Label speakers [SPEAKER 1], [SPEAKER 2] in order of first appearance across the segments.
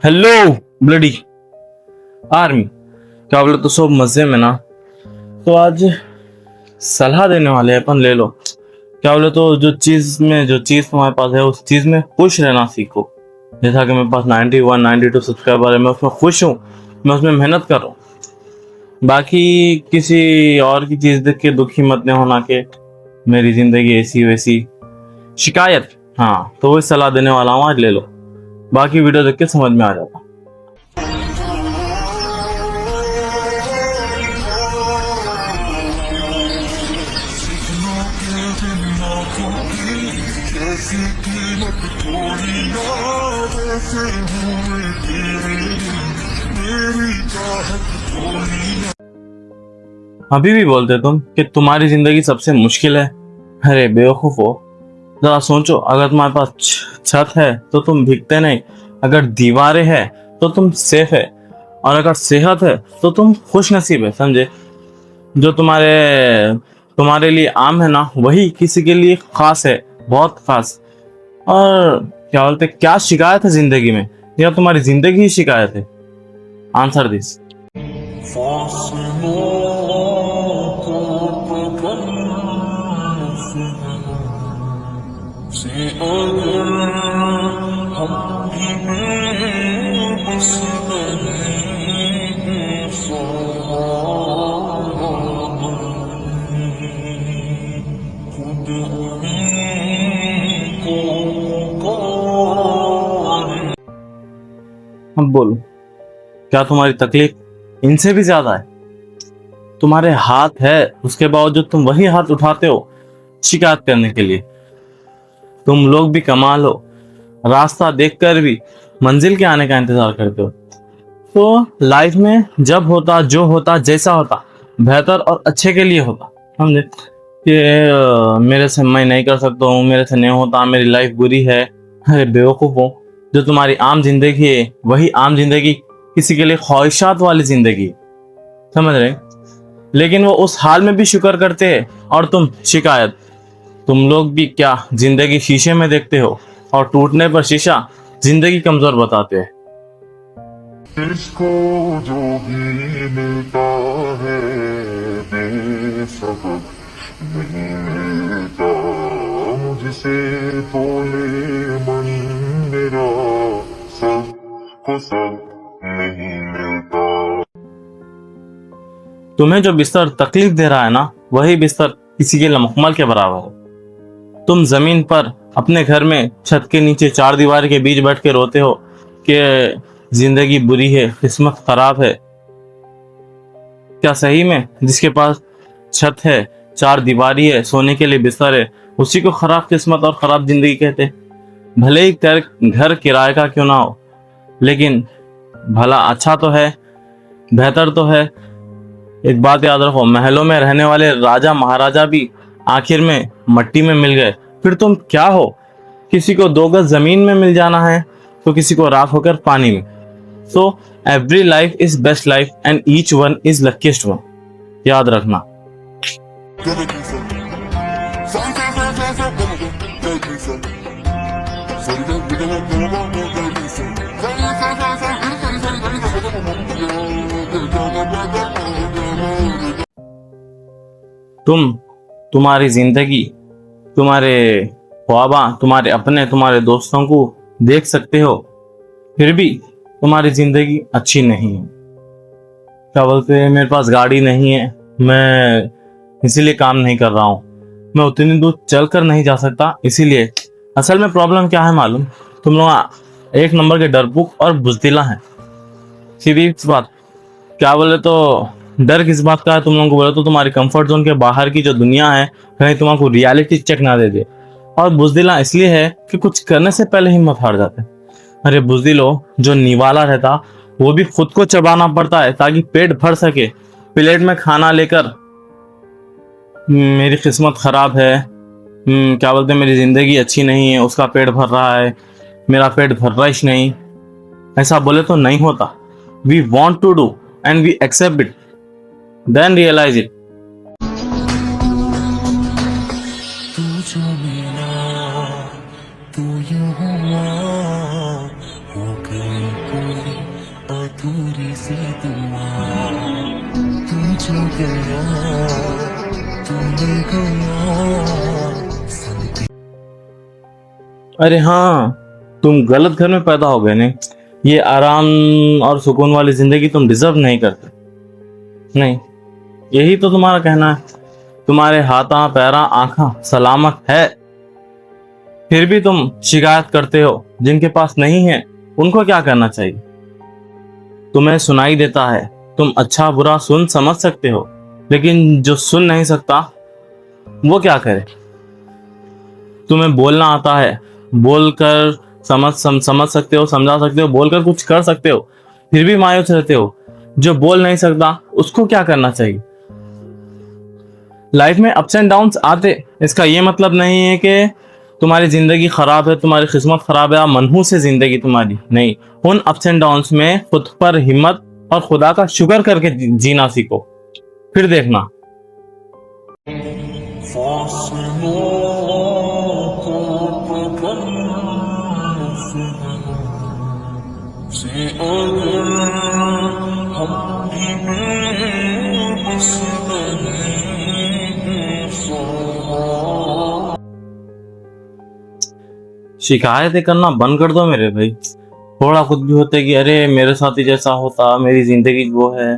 [SPEAKER 1] Hello bloody army, क्या बोले तो सब मजे में ना। तो आज सलाह देने वाले हैं अपन, ले लो। क्या बोले तो जो चीज तुम्हारे पास है उस चीज में खुश रहना सीखो। जैसा कि मेरे पास 91 92 सब्सक्राइबर है, मैं उसमें खुश हूँ, मैं उसमें मेहनत कर रहा हूँ। बाकी किसी और की चीज देख के दुखी मत नहीं होना कि मेरी जिंदगी ऐसी वैसी शिकायत। हाँ, तो वही सलाह देने वाला हूँ आज, ले लो। बाकी वीडियो देख के समझ में आ जाता। अभी भी बोलते तुम कि तुम्हारी जिंदगी सबसे मुश्किल है। अरे बेवकूफ हो, जरा सोचो। अगर तुम्हारे पास छत है तो तुम भीगते नहीं, अगर दीवारें हैं तो तुम सेफ है, और अगर सेहत है तो तुम खुश नसीब है। समझे? जो तुम्हारे लिए आम है ना, वही किसी के लिए खास है, बहुत खास। और क्या बोलते, क्या शिकायत है जिंदगी में, या तुम्हारी जिंदगी ही शिकायत है? Answer this. अब बोलो, क्या तुम्हारी तकलीफ इनसे भी ज्यादा है? तुम्हारे हाथ है, उसके बावजूद तुम वही हाथ उठाते हो शिकायत करने के लिए। तुम लोग भी कमाल हो, रास्ता देखकर भी मंजिल के आने का इंतजार करते हो। तो लाइफ में जब होता, जो होता, जैसा होता, बेहतर और अच्छे के लिए होता। समझे? कि मेरे से मैं नहीं कर सकता हूँ, मेरे से नहीं होता, मेरी लाइफ बुरी है। अरे बेवकूफ हो, जो तुम्हारी आम जिंदगी है वही आम जिंदगी किसी के लिए ख्वाहिशात वाली जिंदगी। समझ रहे? लेकिन वो उस हाल में भी शुक्र करते हैं, और तुम शिकायत। तुम लोग भी क्या जिंदगी शीशे में देखते हो, और टूटने पर शीशा जिंदगी कमजोर बताते हैं।
[SPEAKER 2] इसको जो भी मिलता है बेसबब नहीं मिलता, मुझसे बोले मन मेरा सब को सब नहीं मिलता।
[SPEAKER 1] तुम्हें जो बिस्तर तकलीफ दे रहा है ना, वही बिस्तर किसी के लिए मखमल के बराबर है। तुम जमीन पर अपने घर में छत के नीचे चार दीवार के बीच बैठ के रोते हो कि जिंदगी बुरी है, किस्मत खराब है। क्या सही में जिसके पास छत है, चार दीवारी है, सोने के लिए बिस्तर है, उसी को खराब किस्मत और खराब जिंदगी कहते? भले ही घर किराए का क्यों ना हो, लेकिन भला अच्छा तो है, बेहतर तो है। एक बात याद रखो, महलों में रहने वाले राजा महाराजा भी आखिर में मट्टी में मिल गए। फिर तुम क्या हो? किसी को 2 गज जमीन में मिल जाना है, तो किसी को राख होकर पानी में। So every life is best life and each one is luckiest one. याद रखना। तुम्हारी जिंदगी, तुम्हारे ख्वाबा, तुम्हारे अपने, तुम्हारे दोस्तों को देख सकते हो, फिर भी तुम्हारी जिंदगी अच्छी नहीं है। क्या बोलते हैं, मेरे पास गाड़ी नहीं है, मैं इसीलिए काम नहीं कर रहा हूँ, मैं उतनी दूर चल कर नहीं जा सकता, इसीलिए। असल में प्रॉब्लम क्या है मालूम? तुम लोग एक नंबर के डरपोक और बुज़दिला हैं। सीधी बात। क्या बोले तो डर किस बात का है तुम लोगों को? बोले तो तुम्हारी कंफर्ट जोन के बाहर की जो दुनिया है, कहीं तुमको रियलिटी चेक ना दे दे। और बुज़दिला इसलिए है कि कुछ करने से पहले हिम्मत हार जाते। अरे बुज़दिलो, जो निवाला रहता वो भी खुद को चबाना पड़ता है ताकि पेट भर सके। प्लेट में खाना लेकर मेरी किस्मत खराब है, क्या बोलते, मेरी जिंदगी अच्छी नहीं है, उसका पेट भर रहा है, मेरा पेट भर रहा ही नहीं, ऐसा बोले तो नहीं होता। We want to do and we accept it, then realise it.
[SPEAKER 2] तू जो मिला, तू यूं हुआ, हो गई दूरी से दुआ तू जो गया तू ले गया संग
[SPEAKER 1] अरे हाँ, तुम गलत घर में पैदा हो गए ने। ये आराम और सुकून वाली जिंदगी तुम डिजर्व नहीं करते। नहीं, यही तो तुम्हारा कहना है। तुम्हारे हाथा पैरा आंखा सलामत है, फिर भी तुम शिकायत करते हो। जिनके पास नहीं है उनको क्या करना चाहिए? तुम्हें सुनाई देता है, तुम अच्छा बुरा सुन समझ सकते हो, लेकिन जो सुन नहीं सकता वो क्या करे? तुम्हें बोलना आता है, बोलकर समझ सकते हो, समझा सकते हो, बोलकर कुछ कर सकते हो, फिर भी मायूस रहते हो। जो बोल नहीं सकता उसको क्या करना चाहिए? लाइफ में अप्स एंड डाउन्स आते, इसका ये मतलब नहीं है कि तुम्हारी जिंदगी खराब है, तुम्हारी किस्मत खराब है या मनहूस है जिंदगी तुम्हारी। नहीं, उन अप्स एंड डाउन्स में खुद पर हिम्मत और खुदा का शुक्र करके जीना सीखो, फिर देखना।
[SPEAKER 2] फासलों को पकड़ से अगर हम भी बेबस नहीं सहा
[SPEAKER 1] शिकायतें करना बंद कर दो मेरे भाई। थोड़ा खुद भी होता है कि अरे मेरे साथ ही जैसा होता, मेरी जिंदगी वो है।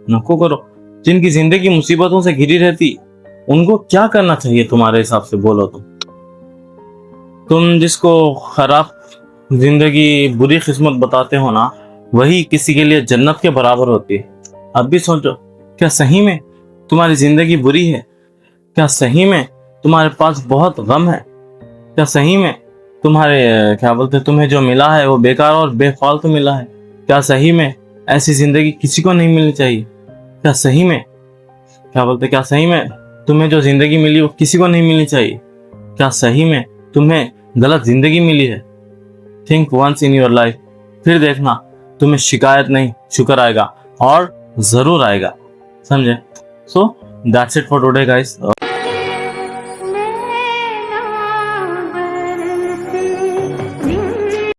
[SPEAKER 1] नको करो। जिनकी जिंदगी मुसीबतों से घिरी रहती उनको क्या करना चाहिए तुम्हारे हिसाब से? बोलो तुम जिसको खराब जिंदगी बुरी किस्मत बताते हो ना, वही किसी के लिए जन्नत के बराबर होती है। अब भी सोचो, क्या सही में तुम्हारी जिंदगी बुरी है? क्या सही में तुम्हारे पास बहुत गम है? क्या सही में तुम्हारे क्या बोलते तुम्हें जो मिला है वो बेकार और बेफालतू मिला है? क्या सही में ऐसी जिंदगी किसी को नहीं मिलनी चाहिए? क्या सही में क्या सही में तुम्हें जो जिंदगी मिली वो किसी को नहीं मिलनी चाहिए? क्या सही में तुम्हें गलत जिंदगी मिली है? Think once in your life, फिर देखना तुम्हें शिकायत नहीं शुक्र आएगा, और जरूर आएगा। समझे? So that's it for today guys.